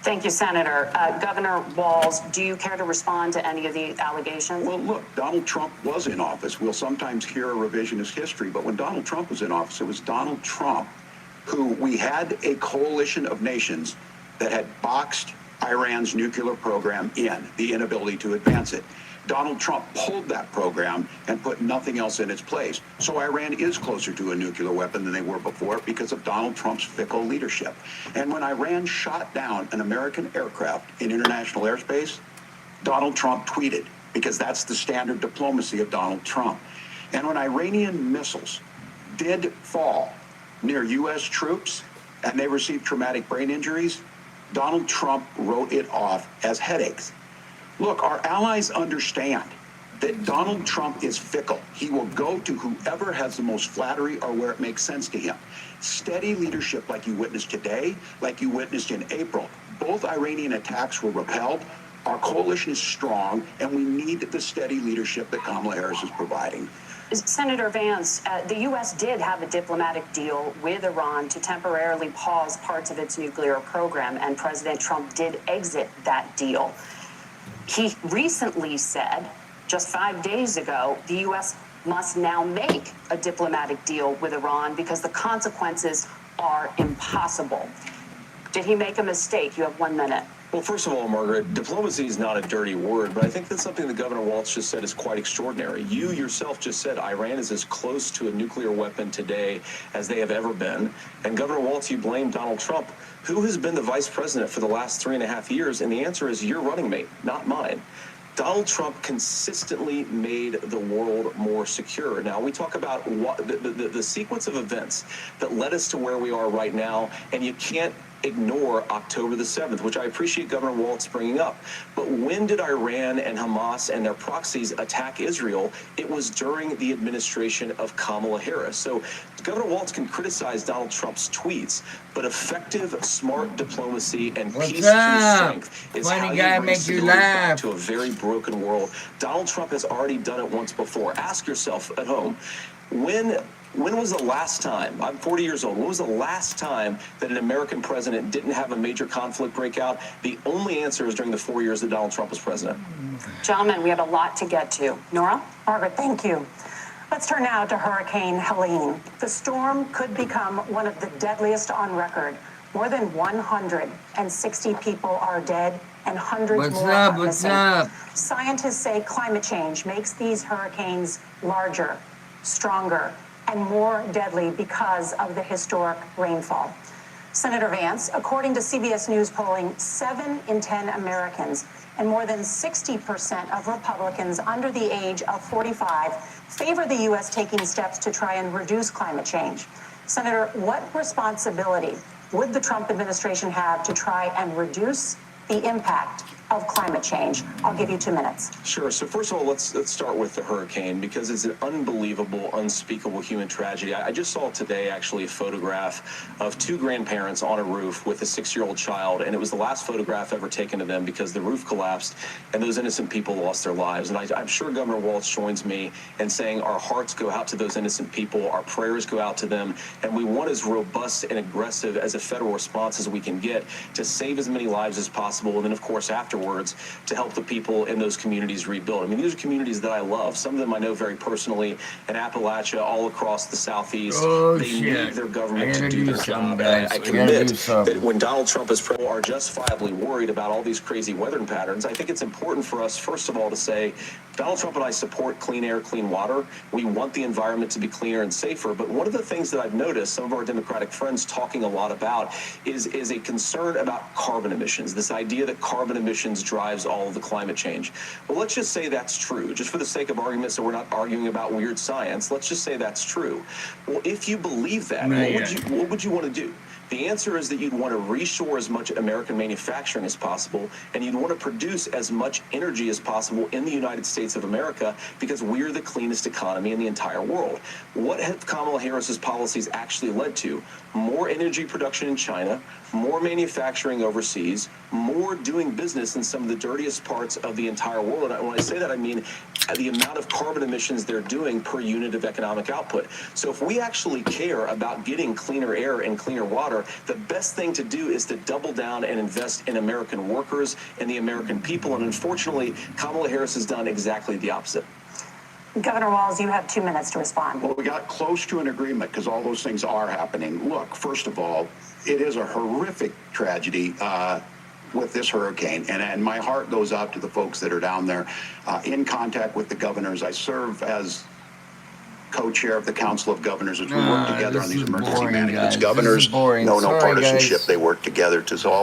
Thank you, Senator. Governor Walz, do you care to respond to any of the allegations? Well, look, Donald Trump was in office. We'll sometimes hear a revisionist history, but when Donald Trump was in office, it was Donald Trump who we had a coalition of nations that had boxed Iran's nuclear program in, the inability to advance it. Donald Trump pulled that program and put nothing else in its place. So Iran is closer to a nuclear weapon than they were before because of Donald Trump's fickle leadership. And when Iran shot down an American aircraft in international airspace, Donald Trump tweeted, because that's the standard diplomacy of Donald Trump. And when Iranian missiles did fall near U.S. troops and they received traumatic brain injuries, Donald Trump wrote it off as headaches. Look, our allies understand that Donald Trump is fickle. He will go to whoever has the most flattery or where it makes sense to him. Steady leadership like you witnessed today, like you witnessed in April. Both Iranian attacks were repelled. Our coalition is strong, and we need the steady leadership that Kamala Harris is providing. Senator Vance, the U.S. did have a diplomatic deal with Iran to temporarily pause parts of its nuclear program, and President Trump did exit that deal. He recently said, just 5 days ago, the U.S. must now make a diplomatic deal with Iran because the consequences are impossible. Did he make a mistake? You have 1 minute. Well, first of all, Margaret, diplomacy is not a dirty word, but I think that's something that Governor Walz just said is quite extraordinary. You yourself just said Iran is as close to a nuclear weapon today as they have ever been. And Governor Walz, you blame Donald Trump, who has been the vice president for the last 3.5 years, and the answer is your running mate, not mine. Donald Trump consistently made the world more secure. Now, we talk about what the sequence of events that led us to where we are right now, and you can't ignore October the 7th, which I appreciate Governor Walz bringing up. But when did Iran and Hamas and their proxies attack Israel? It was during the administration of Kamala Harris. So Governor Walz can criticize Donald Trump's tweets, but effective, smart diplomacy and peace through strength is how you bring stability back to a very broken world. Donald Trump has already done it once before. Ask yourself at home, when was the last time, I'm 40 years old, when was the last time that an American president didn't have a major conflict break out? The only answer is during the 4 years that Donald Trump was president. Gentlemen, we have a lot to get to. Nora? Margaret, thank you. Let's turn now to Hurricane Helene. The storm could become one of the deadliest on record. More than 160 people are dead and hundreds more are missing. Scientists say climate change makes these hurricanes larger, stronger, and more deadly because of the historic rainfall. Senator Vance, according to CBS News polling, 7 in 10 Americans and more than 60% of Republicans under the age of 45 favor the U.S. taking steps to try and reduce climate change. Senator, what responsibility would the Trump administration have to try and reduce the impact of climate change? I'll give you 2 minutes. Sure. So first of all, let's start with the hurricane, because it's an unbelievable, unspeakable human tragedy. I just saw today actually a photograph of 2 grandparents on a roof with a 6-year-old child, and it was the last photograph ever taken of them because the roof collapsed and those innocent people lost their lives. And I'm sure Governor Walz joins me in saying our hearts go out to those innocent people, our prayers go out to them, and we want as robust and aggressive as a federal response as we can get to save as many lives as possible, and then of course afterwards to help the people in those communities rebuild. I mean, these are communities that I love. Some of them I know very personally in Appalachia, all across the Southeast. They need their government to do their job. And I can admit that when Donald Trump is president, are justifiably worried about all these crazy weather patterns. I think it's important for us, first of all, to say Donald Trump and I support clean air, clean water. We want the environment to be cleaner and safer. But one of the things that I've noticed some of our Democratic friends talking a lot about is a concern about carbon emissions, this idea that carbon emissions drives all of the climate change. Well, let's just say that's true, just for the sake of argument, so we're not arguing about weird science. Let's just say that's true. Well, if you believe that, what would you want to do? The answer is that you'd want to reshore as much American manufacturing as possible, and you'd want to produce as much energy as possible in the United States of America, because we're the cleanest economy in the entire world. What have Kamala Harris's policies actually led to? More energy production in China, more manufacturing overseas, more doing business in some of the dirtiest parts of the entire world. And when I say that, I mean the amount of carbon emissions they're doing per unit of economic output. So if we actually care about getting cleaner air and cleaner water, the best thing to do is to double down and invest in American workers and the American people. And unfortunately, Kamala Harris has done exactly the opposite. Governor Walz, you have 2 minutes to respond. Well, we got close to an agreement because all those things are happening. Look, first of all, it is a horrific tragedy with this hurricane, and my heart goes out to the folks that are down there in contact with the governors. I serve as co-chair of the Council of Governors as we work together on these emergency management. Governors, no partisanship. They work together to solve